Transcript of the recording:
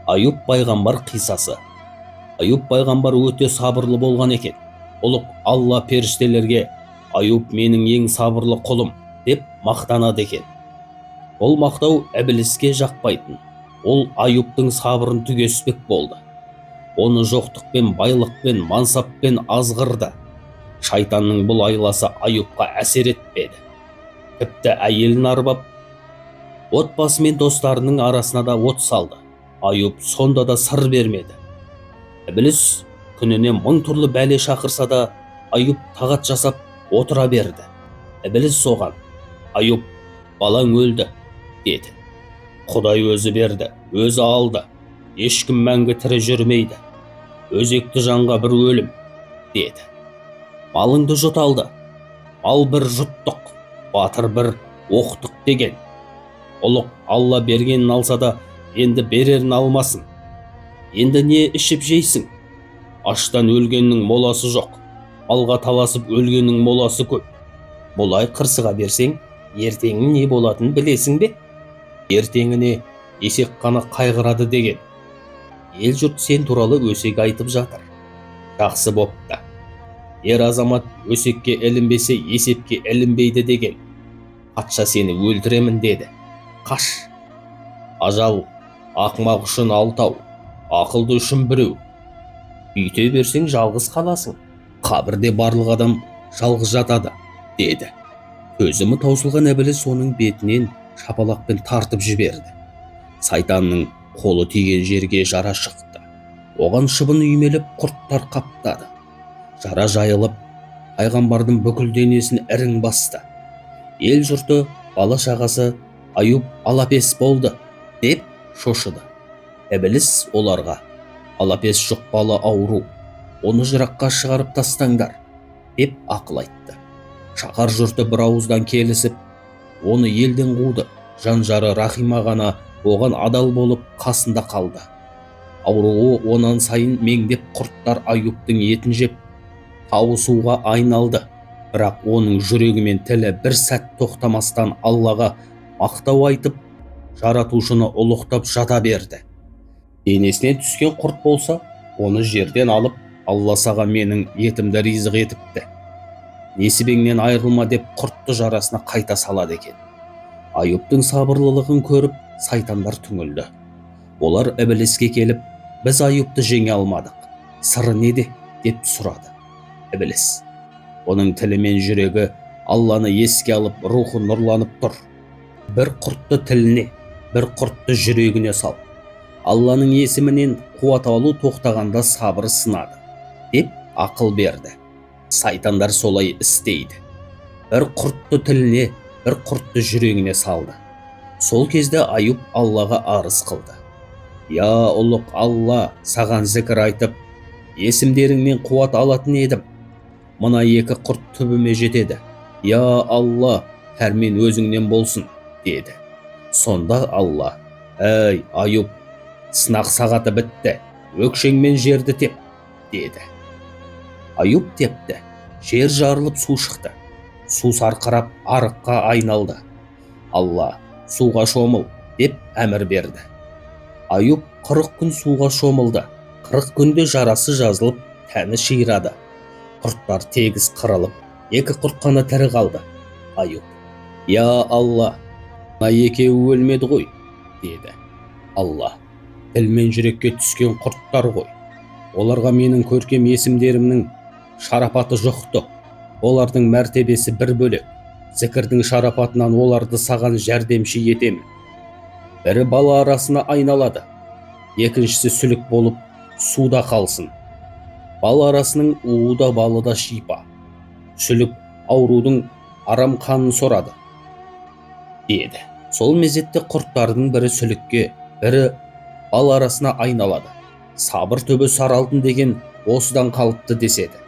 Аюп пайғамбар қиссасы. Аюп пайғамбар өте сабырлы болған екен. Ұлық Алла періштелерге Аюп менің ең сабырлы құлым деп мақтанады екен. Ол мақтау Ібліске жақпайтын. Ол Аюптың сабырын түгеспек болды. Оны жоқтықпен, байлықпен, мансаппен азғырды. Шайтанның бұл айласы Аюпқа әсер етпеді. Тіпті әйелін арбап, отбасы мен достарының арасына да от салды. Аюп сонда да сыр бермеді. Ібліс күніне 1000 түрлі бәле шақырса да, Аюп тағат жасап отыра берді. Ібліс соған: Аюп, балаң өлді, деді. Құдай өзі берді, өзі алды. Ешкім мәңгі тірі жүрмейді. Өзекті жанға бір өлім, деді. Малыңды жұт алды. Мал бір жұттық, батыр бір оқтық деген. Ұлық Алла бергенін алса да, енді берерін алмасын. Енді не ішіп жейсің? Аштан өлгеннің моласы жоқ, малға таласып өлгеннің моласы көп. Бұлай қырсыға берсең, ертеңің не болатынын білесің бе? Ертеңіне есек қана қайғырады деген. Ел жұрт сен туралы өсек айтып жатыр. Жақсы бопты. Ер азамат өсекке ілінбесе, есепке ілінбейді деген. Патша сені өлтіремін деді. Қаш. Ажал ақымақ үшін 6, ақылды үшін 1. Үйте берсең жалғыз қаласың. Қабірде барлық адам жалғыз жатады, деді. Төзімі таусылған Ібліс оның бетінен шапалақпен тартып жіберді. Сайтанның қолы тиген жерге жара шықты. Оған шыбын үймелеп құрттар қаптады. Жара жайылып, пайғамбардың бүкіл денесін ірің басты. Ел жұрты, бала шағасы Аюп алапес болды деп шошыды. Ібліс оларға: алапес жұқпалы ауру, оны жыраққа шығарып тастаңдар, деп ақыл айтты. Шаһар жұрты бір ауыздан келісіп, оны елден қуды. Жан-жары Рахима ғана оған адал болып қасында қалды. Ауруы онан сайын меңдеп, құрттар Аюптың етін жеп, тауысуға айналды. Бірақ оның жүрегі мен тілі бір сәт тоқтамастан Аллаға мақтау айтып, жаратушыны ұлықтап жата берді. Денесіне түскен құрт болса, оны жерден алып, Алла саған менің етімді ризық етіпті, несібеңнен айырылма деп құртты жарасына қайта салады екен. Аюптың сабырлылығын көріп, сайтандар түңілді. Олар Ібліске келіп: біз Аюпты жеңе алмадық, сыры неде? деп сұрады. Ібліс: оның тілі мен жүрегі Алланы еске алып, рухы нұрланып тұр. Бір құртты тіліне, бір құртты жүрегіне сал. Алланың есімінен қуат алу тоқтағанда сабыры сынады, деп ақыл берді. Сайтандар солай істейді. Бір құртты тіліне, бір құртты жүрегіне салды. Сол кезде Аюп Аллаға арыз қылды: я ұлық Алла, саған зікір айтып, есімдеріңнен қуат алатын едім. Мына 2 құрт түбіме жетеді. Я Алла, пәрмен өзіңнен болсын, деді. Сонда Алла: әй Аюп, сынақ сағаты бітті, өкшеңмен жерді теп, деді. Аюп тепті. Жер жарылып су шықты. Су сарқырап арыққа айналды. Алла: суға шомыл, деп әмір берді. Аюп 40 күн суға шомылды. 40 күнде жарасы жазылып, тәні ширады. Құрттар тегіс қырылып, 2 құрт қана тірі қалды. Аюп: я Алла, мына 2-еуі өлмеді ғой, деді. Алла: тіл мен жүрекке түскен құрттар ғой. Оларға менің көркем есімдерімнің шарапаты жоқты. Олардың мәртебесі бір бөлек. Зікірдің шарапатынан оларды саған жәрдемші етемін. Бірі бала арасына айналады, екіншісі сүлік болып суда қалсын. Бала арасының уы да балы да шипа. Сүлік аурудың арам қанын сорады, деді. Сол мезетте құрттардың бірі сүлікке, бірі бал арасына айналады. Сабыр түбі сары алтын деген осыдан қалыпты деседі.